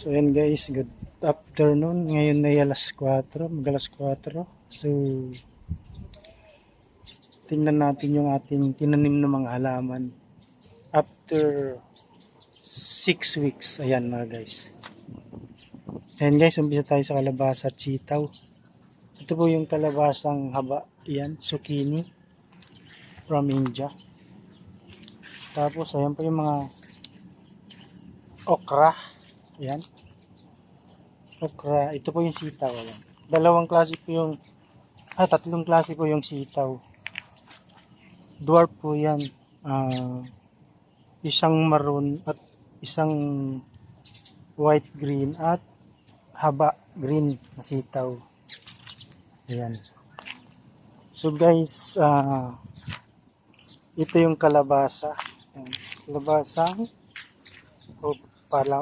So yan guys, good afternoon. Ngayon ay alas 4, mag-alas 4. So tingnan natin yung ating tinanim na mga halaman after 6 weeks. Ayan mga guys. Ayan guys, umpisa tayo sa kalabasa at sitaw. Ito po yung kalabasang haba. Ayan, zucchini from India. Tapos ayan po yung mga okra. Ayan. Okra. Ito po yung sitaw. Ayan. Tatlong klase po yung sitaw. Dwarf po yan. Isang maroon at isang white green at haba green na sitaw. Ayan. So guys, ito yung kalabasa. Ayan. Kalabasang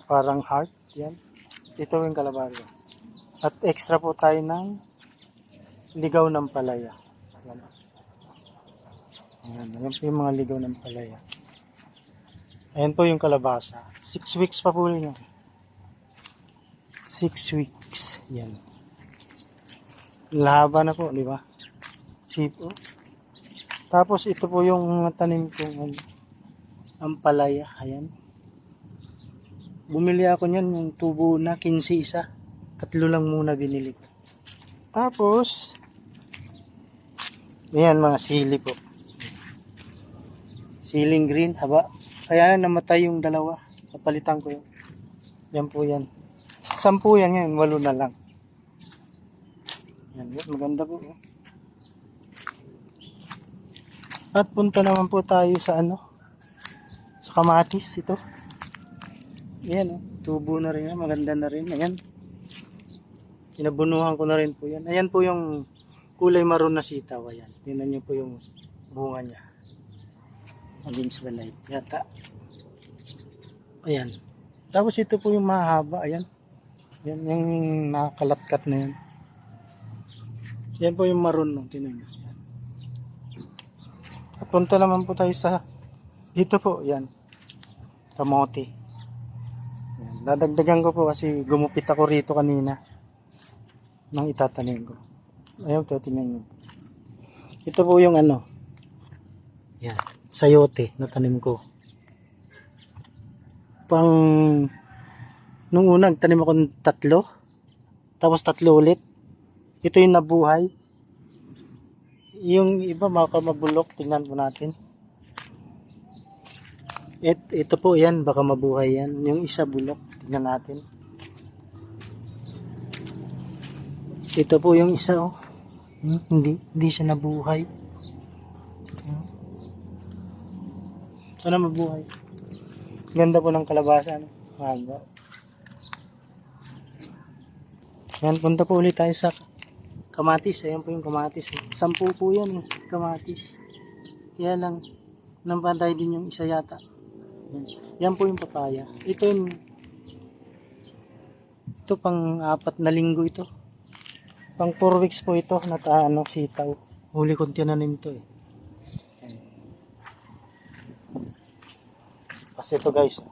parang heart. Yan. Ito yung kalabasa. At extra po tayo ng ligaw ng palaya. Ayan. Ayan. Ayan po yung mga ligaw ng palaya. Ayan po yung kalabasa. 6 weeks pa po yun. 6 weeks. Yan. Lahaba na po, di ba? Sipo. Tapos ito po yung tanim ko. Ang palaya. Ayan. Bumili ako niyan yung tubo na 15 isa. 3 lang muna binili ko. Tapos ayan mga sili po. Siling green, haba. Kaya namatay yung dalawa. Napalitan ko yun. Yan po yan. 10 yan ngayon, 8 na lang. Yan, maganda po. At punta naman po tayo sa sa kamatis ito. Ayan, tubo na rin yan. Maganda na rin. Ayan. Kinabunuhan ko na rin po yan. Ayan po yung kulay maroon na sitaw. Ayan. Tingnan nyo po yung bunga niya. Against the light. Yata. Ayan. Tapos ito po yung mahaba. Ayan. Ayan yung nakalatkat na yan. Ayan po yung maroon. No? Tingnan nyo. Ayan. At punta naman po tayo sa dito po. Ayan. Kamote. Ayan. Dadagdagan ko po kasi gumupit ako rito kanina nang itatanim ko. Ayan po. Tingnan nyo. Ito po yung Ayan. Sayote na tanim ko. Nung una nagtanim ako ng 3, tapos 3 ulit. Ito yung nabuhay. Yung iba baka mabulok, tingnan po natin. Ito po yan, baka mabuhay yan. Yung isa bulok, tingnan natin. Ito po yung isa hindi siya nabuhay. Sana mabuhay. Ganda po ng kalabasa. Haba. Yan, punta po ulit tayo sa kamatis. Ayan po yung kamatis. 10 po yan kamatis. Kaya lang, nampantay din yung isa yata. Yan po yung papaya. Ito pang 4 na linggo ito. Pang 4 weeks po ito na sitaw. Huli kong tinanim ito eh. Kasi ito guys,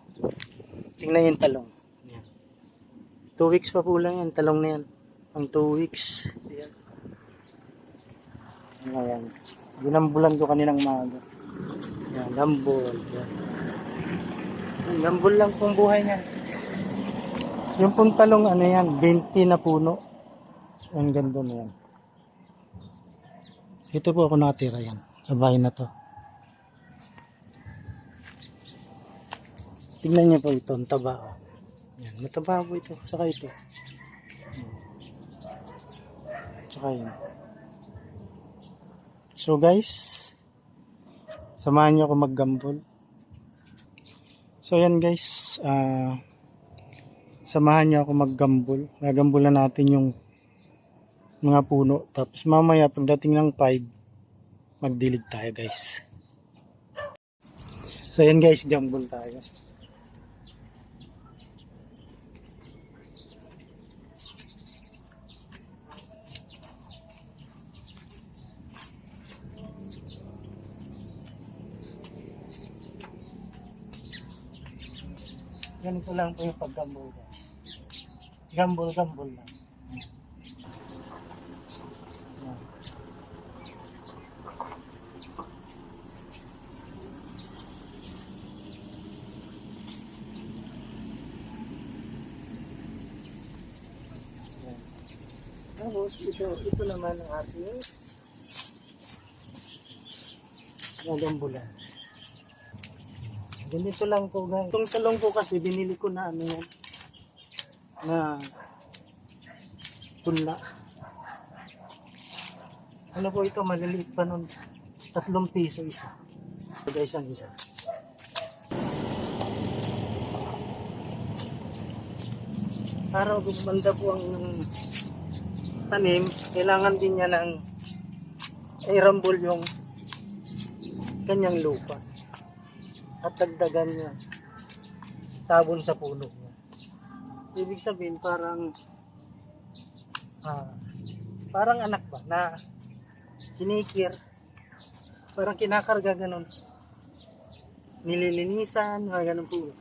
tingnan yung talong. Ayan. 2 weeks pa po lang yan, talong na yan. Ang 2 weeks. Ayan. Ayan. Ginambulan ko kaninang maga. Ayan, lambol. Ayan. Lambol lang pong buhay niyan. Yung pong talong 20 na puno. Ang ganda na yan. Ito po ako natira yan. Sa bahay na to. Tingnan niyo po ito, ang taba. Yan, mataba po ito. Saka ito. Saka yun. So guys, samahan niyo ako maggambol. So yan guys, samahan niyo ako maggambol. Gagambulan natin yung mga puno. Tapos mamaya pagdating ng 5, magdilig tayo guys. So yan guys, gambol tayo. Ganito lang po yung paggambol guys. Gambol lang. Yan. Yan. Tapos ito naman ang ating gagambulan. Ganito lang po guys. Itong talong ko kasi binili ko na ano yan, na punla. Ano po ito, maliliit pa nun. 3 piso isa. So guys, ang isa. Para gumanda po ang tanim, kailangan din niya ng i-rumble yung kanyang lupa. At dagdagan niya tabon sa puno niya. Ibig sabihin parang anak ba na kinikir, parang kinakarga ganun, nililinisan ganun po.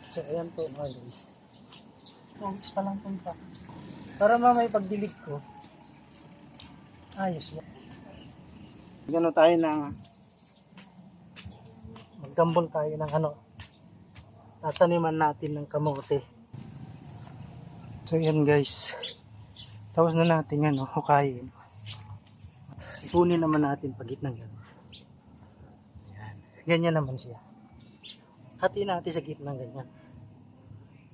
So ayan po mga guys, focus pa lang po pa para mamay pagdilig ko ayos yan. Gano'n tayo ng maggambol tayo ng tataniman natin ng kamote. So yan guys, tapos na natin hukayin. Ipunin naman natin pagit ng gano'n. Yan. Ganyan naman siya. Hati natin sa gitna ganyan.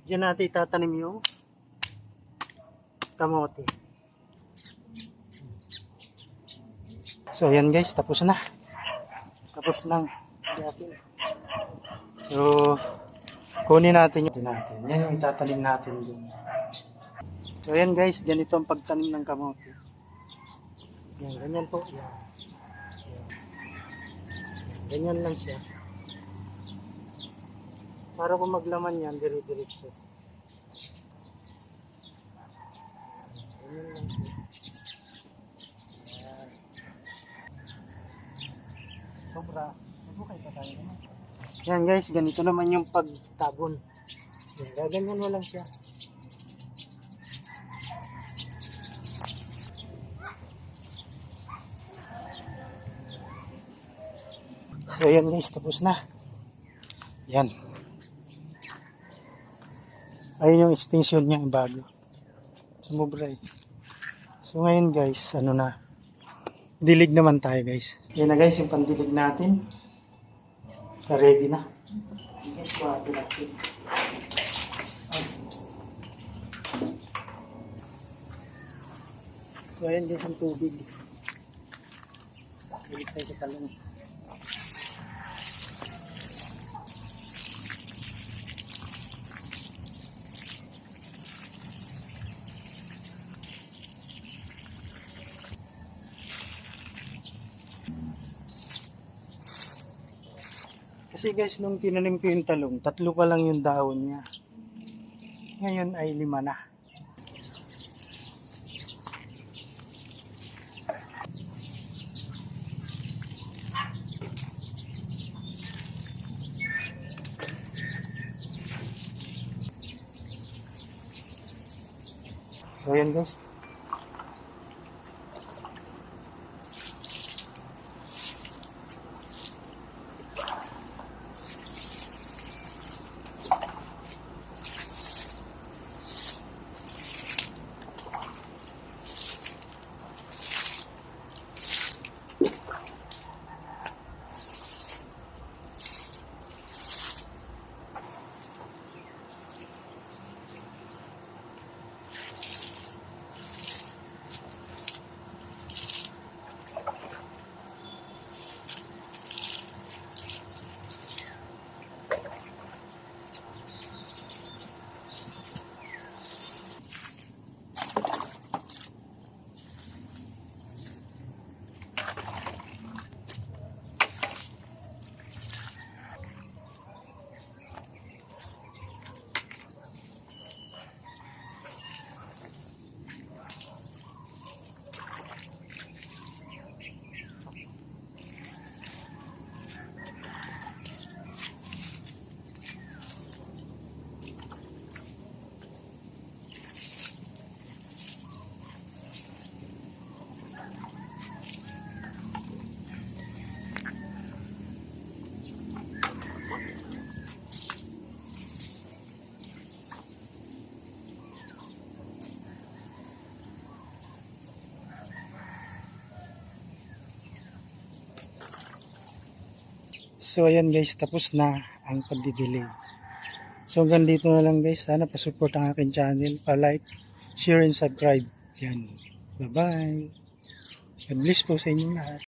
Diyan natin itatanim yung kamote. So ayan guys, tapos na. Tapos nang so kunin natin yung yan yung itatanim natin dun. So ayan guys, ganito ang pagtanim ng kamote. Yan, ganyan po. Yan. Ganyan lang siya. Para kung maglaman yan, dire-diretso. Ganyan lang siya. Sobra. Nabukay pa tayo naman. Yan guys, ganito naman yung pagtabon. Yan, ganyan mo lang siya. So yan guys, tapos na. Yan. Ayun yung extension niya, bago. Sumubra eh. So ngayon guys, dilig naman tayo guys. Yan na guys, yung pandilig natin. Ready na. Guys, kuha natin. So ayan guys, ang tubig. Dilig tayo sa talong. Kasi guys, nung tinanim ko yung talong, 3 pa lang yung dahon niya. Ngayon ay 5 na. So yan guys. So ayan guys, tapos na ang pagdidelay. So hanggang dito na lang guys. Sana pasupport ang aking channel. Pa-like, share, and subscribe. Yan. Bye-bye. God bless po sa inyong lahat.